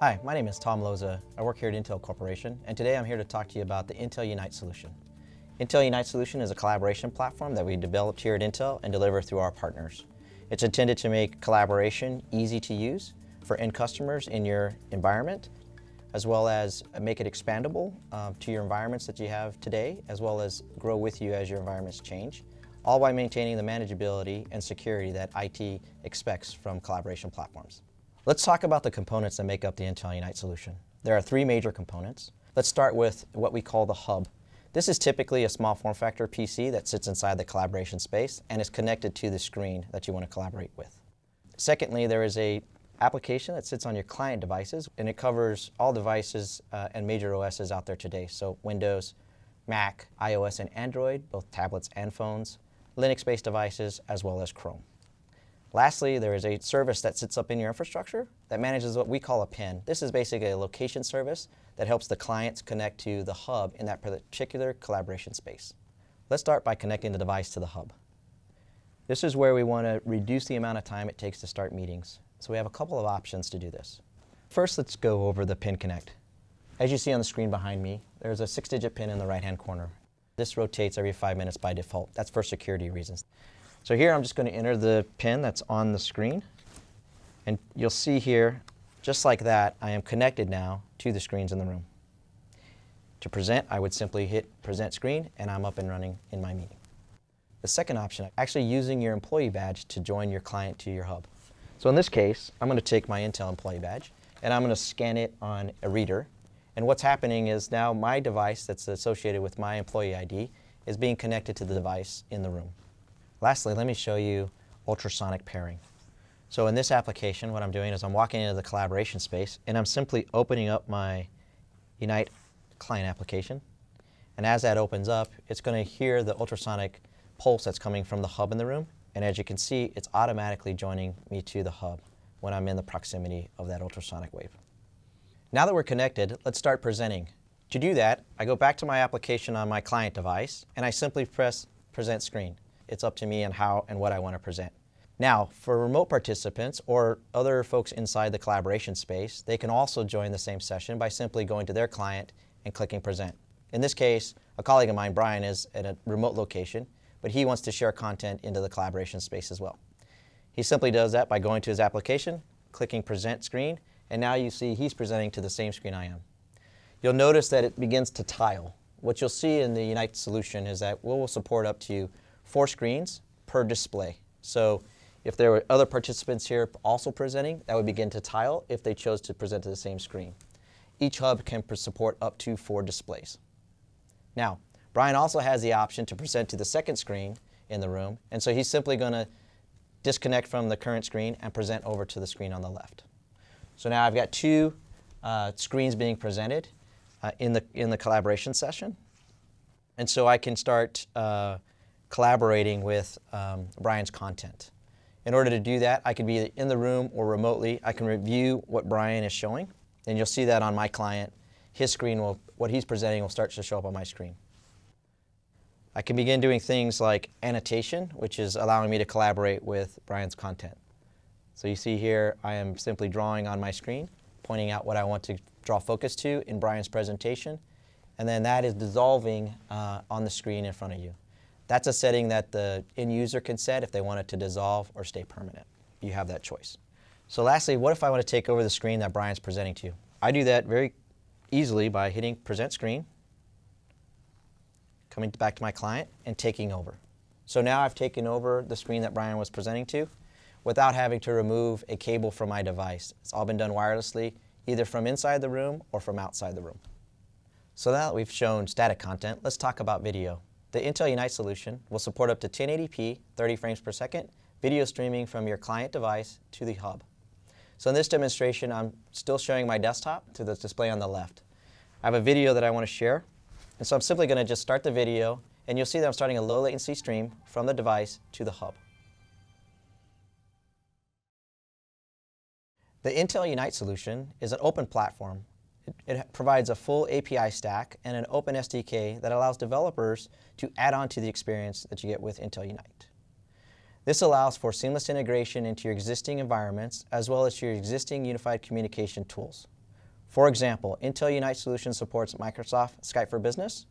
Hi, my name is Tom Loza. I work here at Intel Corporation, and today I'm here to talk to you about the Intel Unite solution. Intel Unite solution is a collaboration platform that we developed here at Intel and deliver through our partners. It's intended to make collaboration easy to use for end customers in your environment, as well as make it expandable to your environments that you have today, as well as grow with you as your environments change, all while maintaining the manageability and security that IT expects from collaboration platforms. Let's talk about the components that make up the Intel Unite solution. There are three major components. Let's start with what we call the hub. This is typically a small form factor PC that sits inside the collaboration space and is connected to the screen that you want to collaborate with. Secondly, there is an application that sits on your client devices, and it covers all devices and major OSs out there today. So Windows, Mac, iOS, and Android, both tablets and phones, Linux-based devices, as well as Chrome. Lastly, there is a service that sits up in your infrastructure that manages what we call a PIN. This is basically a location service that helps the clients connect to the hub in that particular collaboration space. Let's start by connecting the device to the hub. This is where we want to reduce the amount of time it takes to start meetings. So we have a couple of options to do this. First, let's go over the PIN connect. As you see on the screen behind me, there's a 6-digit PIN in the right-hand corner. This rotates every 5 minutes by default. That's for security reasons. So here I'm just going to enter the PIN that's on the screen, and you'll see here, just like that, I am connected now to the screens in the room. To present, I would simply hit present screen and I'm up and running in my meeting. The second option, actually using your employee badge to join your client to your hub. So in this case, I'm going to take my Intel employee badge and I'm going to scan it on a reader, and what's happening is now my device that's associated with my employee ID is being connected to the device in the room. Lastly, let me show you ultrasonic pairing. So in this application, what I'm doing is I'm walking into the collaboration space and I'm simply opening up my Unite client application. And as that opens up, it's going to hear the ultrasonic pulse that's coming from the hub in the room. And as you can see, it's automatically joining me to the hub when I'm in the proximity of that ultrasonic wave. Now that we're connected, let's start presenting. To do that, I go back to my application on my client device and I simply press present screen. It's up to me and how and what I want to present. Now, for remote participants or other folks inside the collaboration space, they can also join the same session by simply going to their client and clicking present. In this case, a colleague of mine, Brian, is at a remote location, but he wants to share content into the collaboration space as well. He simply does that by going to his application, clicking present screen, and now you see he's presenting to the same screen I am. You'll notice that it begins to tile. What you'll see in the Unite solution is that we'll support up to 4 screens per display. So if there were other participants here also presenting, that would begin to tile if they chose to present to the same screen. Each hub can support up to 4 displays. Now, Brian also has the option to present to the second screen in the room, and so he's simply going to disconnect from the current screen and present over to the screen on the left. So now I've got 2 screens being presented in the collaboration session, and so I can start collaborating with Brian's content. In order to do that, I can be in the room or remotely. I can review what Brian is showing, and you'll see that on my client. His screen will, what he's presenting will start to show up on my screen. I can begin doing things like annotation, which is allowing me to collaborate with Brian's content. So you see here, I am simply drawing on my screen, pointing out what I want to draw focus to in Brian's presentation, and then that is dissolving on the screen in front of you. That's a setting that the end user can set if they want it to dissolve or stay permanent. You have that choice. So lastly, what if I want to take over the screen that Brian's presenting to? I do that very easily by hitting present screen, coming back to my client, and taking over. So now I've taken over the screen that Brian was presenting to without having to remove a cable from my device. It's all been done wirelessly, either from inside the room or from outside the room. So now that we've shown static content, let's talk about video. The Intel Unite solution will support up to 1080p, 30 frames per second, video streaming from your client device to the hub. So in this demonstration, I'm still showing my desktop to the display on the left. I have a video that I want to share, and so I'm simply going to just start the video, and you'll see that I'm starting a low latency stream from the device to the hub. The Intel Unite solution is an open platform. It provides a full API stack and an open SDK that allows developers to add on to the experience that you get with Intel Unite. This allows for seamless integration into your existing environments as well as your existing unified communication tools. For example, Intel Unite Solution supports Microsoft Skype for Business,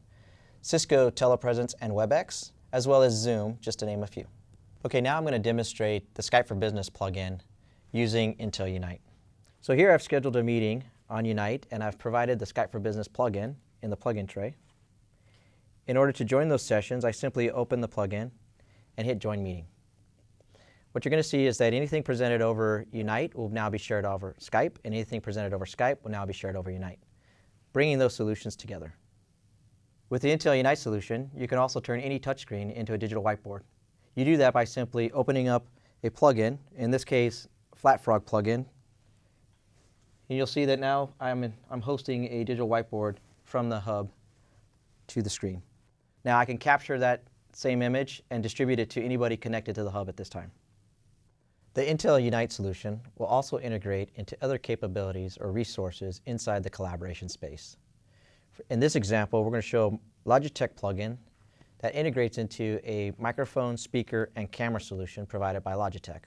Cisco Telepresence and WebEx, as well as Zoom, just to name a few. Okay, now I'm going to demonstrate the Skype for Business plugin using Intel Unite. So here I've scheduled a meeting on Unite and I've provided the Skype for Business plugin in the plugin tray. In order to join those sessions, I simply open the plugin and hit Join Meeting. What you're going to see is that anything presented over Unite will now be shared over Skype, and anything presented over Skype will now be shared over Unite, bringing those solutions together. With the Intel Unite solution, you can also turn any touchscreen into a digital whiteboard. You do that by simply opening up a plugin, in this case, FlatFrog plugin, and you'll see that now I'm hosting a digital whiteboard from the hub to the screen. Now I can capture that same image and distribute it to anybody connected to the hub at this time. The Intel Unite solution will also integrate into other capabilities or resources inside the collaboration space. In this example, we're going to show Logitech plugin that integrates into a microphone, speaker, and camera solution provided by Logitech.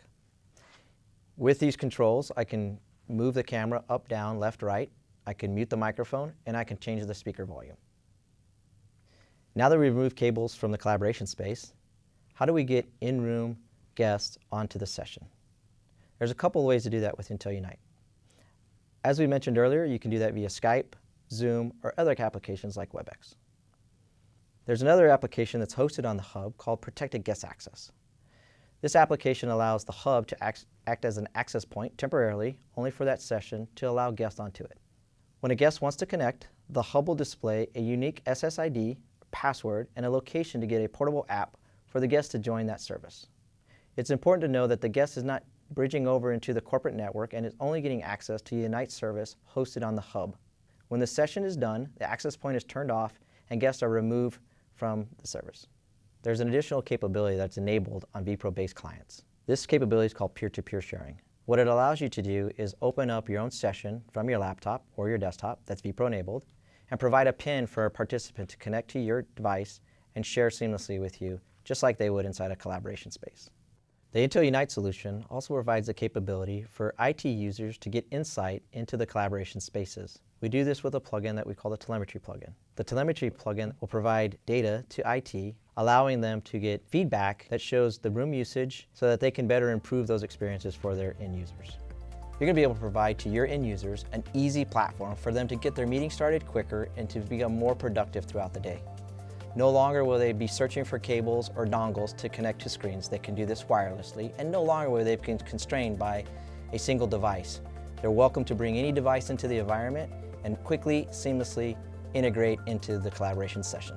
With these controls, I can move the camera up, down, left, right. I can mute the microphone, and I can change the speaker volume. Now that we've removed cables from the collaboration space, how do we get in-room guests onto the session? There's a couple of ways to do that with Intel Unite. As we mentioned earlier, you can do that via Skype, Zoom, or other applications like WebEx. There's another application that's hosted on the hub called Protected Guest Access. This application allows the hub to act as an access point temporarily, only for that session, to allow guests onto it. When a guest wants to connect, the hub will display a unique SSID, password, and a location to get a portable app for the guest to join that service. It's important to know that the guest is not bridging over into the corporate network and is only getting access to the Unite service hosted on the hub. When the session is done, the access point is turned off and guests are removed from the service. There's an additional capability that's enabled on vPro-based clients. This capability is called peer-to-peer sharing. What it allows you to do is open up your own session from your laptop or your desktop that's vPro enabled and provide a PIN for a participant to connect to your device and share seamlessly with you, just like they would inside a collaboration space. The Intel Unite solution also provides the capability for IT users to get insight into the collaboration spaces. We do this with a plugin that we call the Telemetry plugin. The Telemetry plugin will provide data to IT, allowing them to get feedback that shows the room usage so that they can better improve those experiences for their end users. You're going to be able to provide to your end users an easy platform for them to get their meeting started quicker and to become more productive throughout the day. No longer will they be searching for cables or dongles to connect to screens. They can do this wirelessly, and no longer will they be constrained by a single device. They're welcome to bring any device into the environment and quickly, seamlessly integrate into the collaboration session.